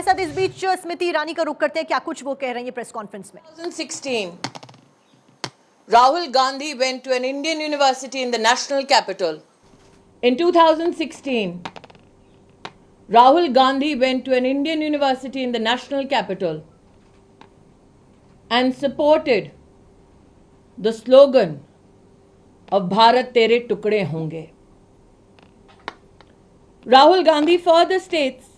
साथ इस बीच स्मृति ईरानी का रुख करते हैं, क्या कुछ वो कह रही है प्रेस कॉन्फ्रेंस में। 2016, Rahul Gandhi went to an Indian university in the national capital. In 2016, Rahul Gandhi went to an Indian university in the national capital and supported the slogan of Bharat Tere Tukde Honge. Rahul Gandhi further states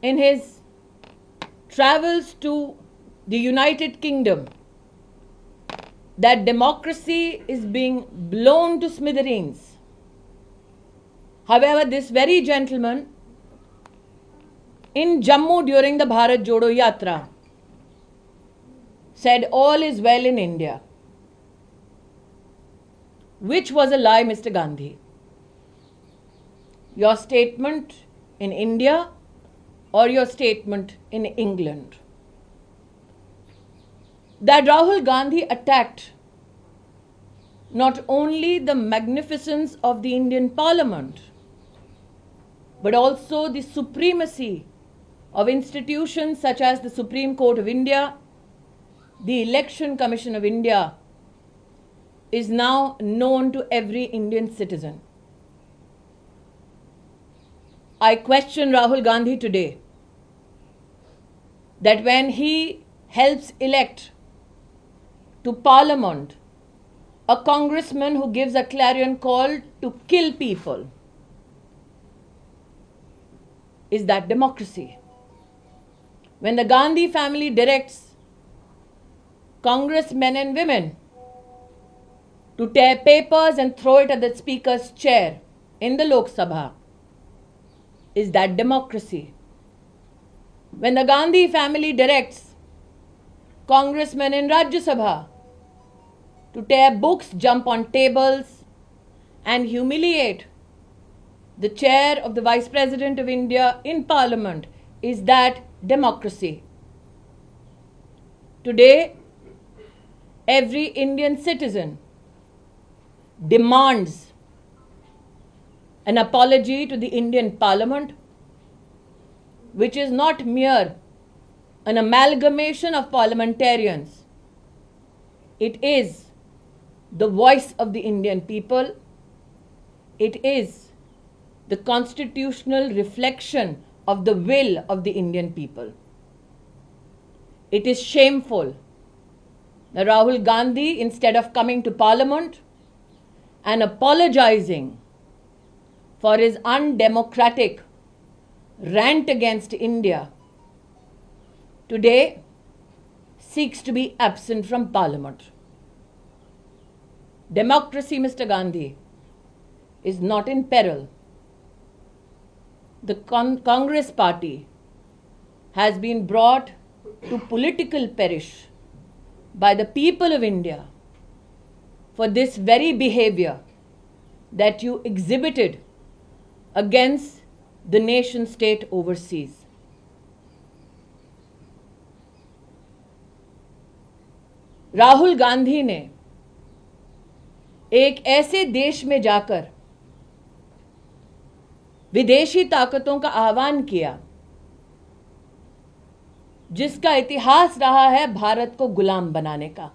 in his travels to the United Kingdom that democracy is being blown to smithereens. However, this very gentleman in Jammu during the Bharat Jodo Yatra said all is well in India, which was a lie, Mr. Gandhi. Your statement in India or your statement in England. That Rahul Gandhi attacked not only the magnificence of the Indian Parliament, but also the supremacy of institutions such as the Supreme Court of India, the Election Commission of India, is now known to every Indian citizen. I question Rahul Gandhi today that when he helps elect to Parliament a congressman who gives a clarion call to kill people, is that democracy? When the Gandhi family directs congressmen and women to tear papers and throw it at the speaker's chair in the Lok Sabha, is that democracy? When the Gandhi family directs congressmen in Rajya Sabha to tear books, jump on tables, and humiliate the chair of the Vice President of India in Parliament, is that democracy? Today, every Indian citizen demands an apology to the Indian Parliament, which is not mere an amalgamation of parliamentarians. It is the voice of the Indian people. It is the constitutional reflection of the will of the Indian people. It is shameful that Rahul Gandhi, instead of coming to Parliament and apologizing for his undemocratic rant against India, today seeks to be absent from Parliament. Democracy, Mr. Gandhi, is not in peril. The Congress party has been brought to political perish by the people of India for this very behavior that you exhibited against the nation state overseas. Rahul Gandhi ने एक ऐसे देश में जाकर विदेशी ताकतों का आह्वान किया जिसका इतिहास रहा है भारत को गुलाम बनाने का।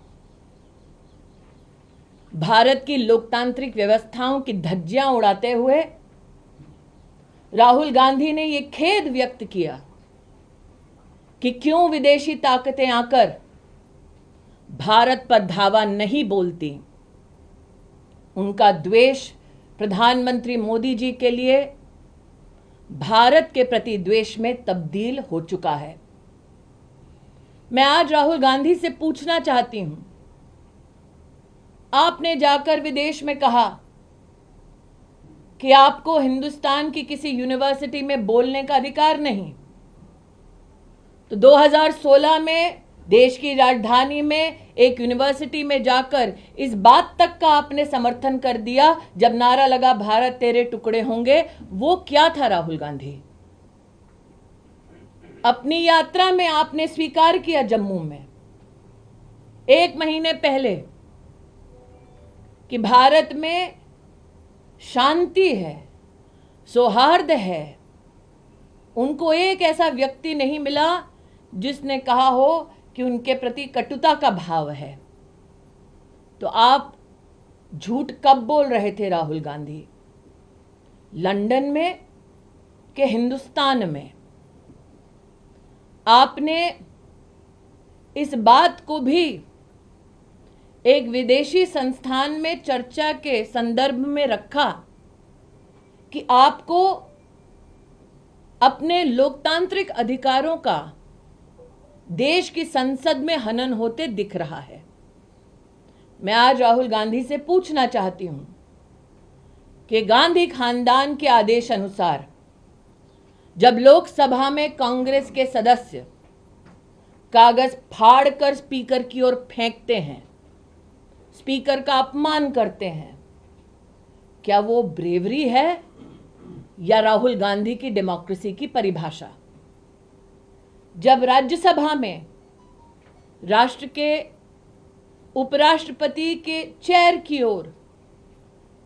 भारत की लोकतांत्रिक व्यवस्थाओं की धज्जियां उड़ाते हुए राहुल गांधी ने यह खेद व्यक्त किया कि क्यों विदेशी ताकतें आकर भारत पर धावा नहीं बोलती। उनका द्वेष प्रधानमंत्री मोदी जी के लिए भारत के प्रति द्वेष में तब्दील हो चुका है। मैं आज राहुल गांधी से पूछना चाहती हूं, आपने जाकर विदेश में कहा कि आपको हिंदुस्तान की किसी यूनिवर्सिटी में बोलने का अधिकार नहीं, तो 2016 में देश की राजधानी में एक यूनिवर्सिटी में जाकर इस बात तक का आपने समर्थन कर दिया जब नारा लगा भारत तेरे टुकड़े होंगे। वो क्या था राहुल गांधी? अपनी यात्रा में आपने स्वीकार किया जम्मू में 1 महीने पहले कि भारत में शांति है, सौहार्द है, उनको एक ऐसा व्यक्ति नहीं मिला जिसने कहा हो कि उनके प्रति कटुता का भाव है। तो आप झूठ कब बोल रहे थे राहुल गांधी? लंदन में कि हिंदुस्तान में? आपने इस बात को भी एक विदेशी संस्थान में चर्चा के संदर्भ में रखा कि आपको अपने लोकतांत्रिक अधिकारों का देश की संसद में हनन होते दिख रहा है। मैं आज राहुल गांधी से पूछना चाहती हूं कि गांधी खानदान के आदेश अनुसार जब लोकसभा में कांग्रेस के सदस्य कागज फाड़कर स्पीकर की ओर फेंकते हैं, स्पीकर का अपमान करते हैं, क्या वो ब्रेवरी है या राहुल गांधी की डेमोक्रेसी की परिभाषा? जब राज्यसभा में राष्ट्र के उपराष्ट्रपति के चेयर की ओर,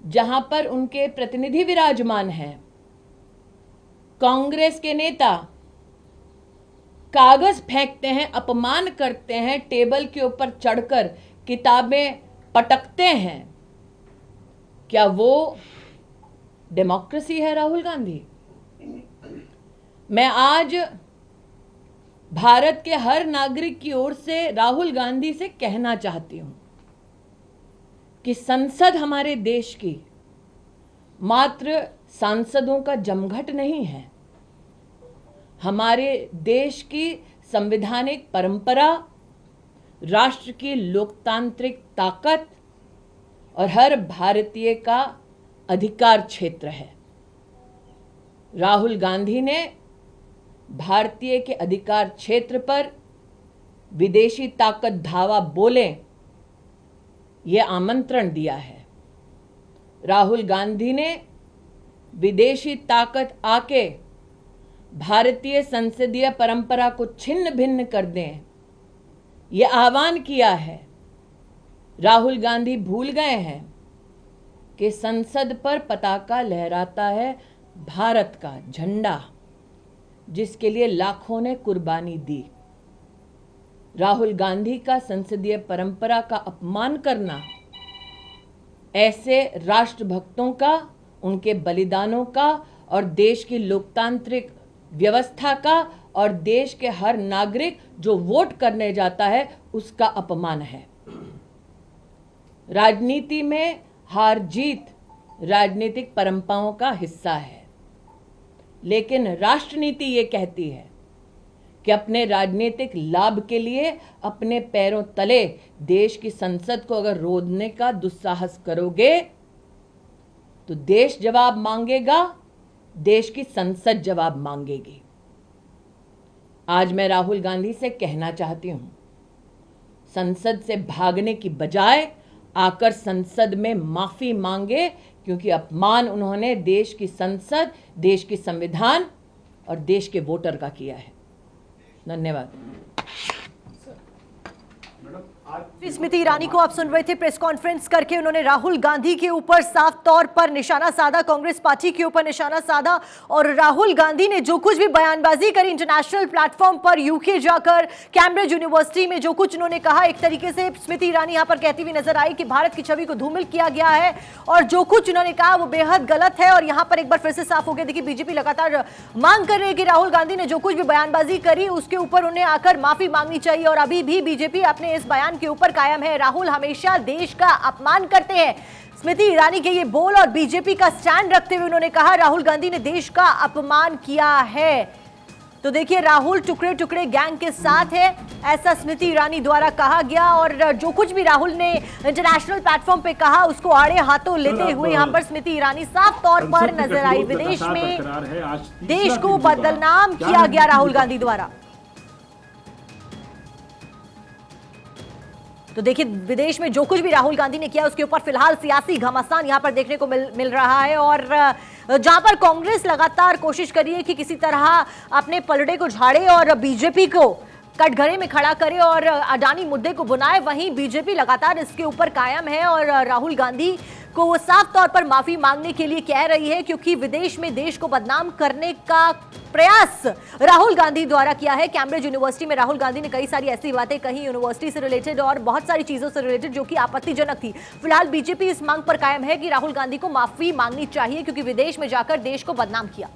जहां पर उनके प्रतिनिधि विराजमान हैं, कांग्रेस के नेता कागज फेंकते हैं, अपमान करते हैं, टेबल के ऊपर चढ़कर किताबें पटकते हैं, क्या वो डेमोक्रेसी है राहुल गांधी? मैं आज भारत के हर नागरिक की ओर से राहुल गांधी से कहना चाहती हूं कि संसद हमारे देश की मात्र सांसदों का जमघट नहीं है। हमारे देश की संवैधानिक परंपरा, राष्ट्र की लोकतांत्रिक ताकत और हर भारतीय का अधिकार क्षेत्र है। राहुल गांधी ने भारतीय के अधिकार क्षेत्र पर विदेशी ताकत धावा बोले ये आमंत्रण दिया है। राहुल गांधी ने विदेशी ताकत आके भारतीय संसदीय परंपरा को छिन्न भिन्न कर दें ये आह्वान किया है। राहुल गांधी भूल गए हैं कि संसद पर पताका लहराता है भारत का झंडा, जिसके लिए लाखों ने कुर्बानी दी। राहुल गांधी का संसदीय परंपरा का अपमान करना ऐसे राष्ट्रभक्तों का, उनके बलिदानों का और देश की लोकतांत्रिक व्यवस्था का और देश के हर नागरिक जो वोट करने जाता है उसका अपमान है। राजनीति में हार जीत राजनीतिक परंपराओं का हिस्सा है, लेकिन राष्ट्रनीति ये कहती है कि अपने राजनीतिक लाभ के लिए अपने पैरों तले देश की संसद को अगर रोधने का दुस्साहस करोगे तो देश जवाब मांगेगा, देश की संसद जवाब मांगेगी। आज मैं राहुल गांधी से कहना चाहती हूं, संसद से भागने की बजाय आकर संसद में माफी मांगे, क्योंकि अपमान उन्होंने देश की संसद, देश की संविधान और देश के वोटर का किया है। धन्यवाद। स्मृति ईरानी को आप सुन रहे थे, प्रेस कॉन्फ्रेंस करके उन्होंने राहुल गांधी के ऊपर साफ तौर पर निशाना साधा, कांग्रेस पार्टी के ऊपर निशाना साधा। और राहुल गांधी ने जो कुछ भी बयानबाजी करी इंटरनेशनल प्लेटफॉर्म पर, यूके जाकर कैम्ब्रिज यूनिवर्सिटी में जो कुछ उन्होंने कहा, एक तरीके से स्मृति ईरानी यहां पर कहती हुई नजर आई कि भारत की छवि को धूमिल किया गया है और जो कुछ उन्होंने कहा वो बेहद गलत है। और यहां पर एक बार फिर से साफ हो गया। देखिए, बीजेपी लगातार मांग कर रही है कि राहुल गांधी ने जो कुछ भी बयानबाजी करी उसके ऊपर उन्हें आकर माफी मांगनी चाहिए। और अभी भी बीजेपी अपने इस बयान के ऊपर कायम है। राहुल हमेशा देश का अपमान करते हैं। स्मृति ईरानी के ये बोल और बीजेपी का स्टैंड रखते हुए उन्होंने कहा राहुल गांधी ने देश का अपमान किया है। तो देखिए, राहुल टुकड़े टुकड़े गैंग के साथ है, ऐसा स्मृति ईरानी द्वारा कहा गया। और जो कुछ भी राहुल ने इंटरनेशनल प्लेटफॉर्म पे कहा उसको आड़े हाथों लेते हुए यहां पर स्मृति ईरानी साफ तौर पर नजर आई। विदेश में देश को बदनाम किया गया राहुल गांधी द्वारा। तो देखिए, विदेश में जो कुछ भी राहुल गांधी ने किया उसके ऊपर फिलहाल सियासी घमासान यहां पर देखने को मिल रहा है। और जहां पर कांग्रेस लगातार कोशिश कर रही है कि किसी तरह अपने पलड़े को झाड़े और बीजेपी को कटघरे में खड़ा करे और अडानी मुद्दे को बुनाए, वहीं बीजेपी लगातार इसके ऊपर कायम है। और राहुल गांधी को वो साफ तौर पर माफी मांगने के लिए कह रही है, क्योंकि विदेश में देश को बदनाम करने का प्रयास राहुल गांधी द्वारा किया है। कैम्ब्रिज यूनिवर्सिटी में राहुल गांधी ने कई सारी ऐसी बातें कही यूनिवर्सिटी से रिलेटेड और बहुत सारी चीजों से रिलेटेड जो कि आपत्तिजनक थी। फिलहाल बीजेपी इस मांग पर कायम है कि राहुल गांधी को माफी मांगनी चाहिए, क्योंकि विदेश में जाकर देश को बदनाम किया।